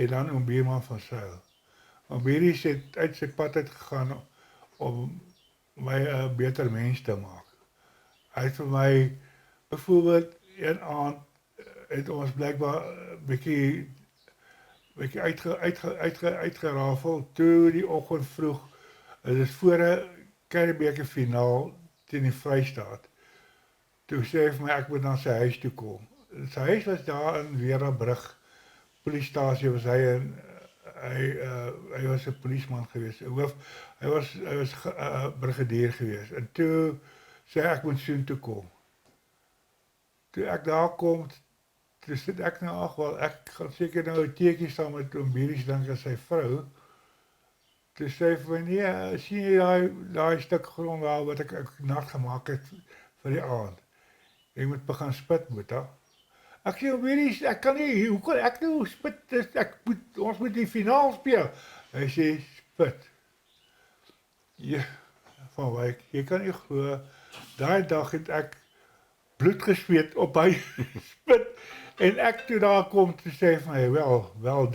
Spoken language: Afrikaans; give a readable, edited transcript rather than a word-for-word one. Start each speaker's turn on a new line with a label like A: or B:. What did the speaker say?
A: en dan een buurman van Sail. Maar Beries het uit sy pad uitgegaan om my 'n beter mens te maak. Hy het vir my byvoorbeeld een aand het ons blykbaar 'n bietjie uitgerafel toe die oggend vroeg. Dit is voor 'n Karibeker finaal teen die Vrystaat. Toe sê hy vir my ek moet na sy huis toe kom. Sy huis was daar in Weerabrug polisiestasie was hy en hy was 'n polisieman geweest. Hy was brigadier geweest. En toe sê ek moet soontoe kom. Toe ek daar kom, toe sit ek nou ag wel ek gaan seker nou 'n teetjie saam met oom Beries dink as sy vrou. Toe sê hy vir my nee, sien jy daai stuk grond daar wat ek nat gemaak het vir die aand. Jy moet begin spit, Boeta. Ek sê, Beries, ek kan nie, hoe kan ek nou spit, ons moet die finaal speel. Hy sê, spit. Ja, Van Wyk, jy kan nie glo, daai dag het ek bloed gesweet op hy spit, en ek toe daar kom, toe sê hy vir my, wel,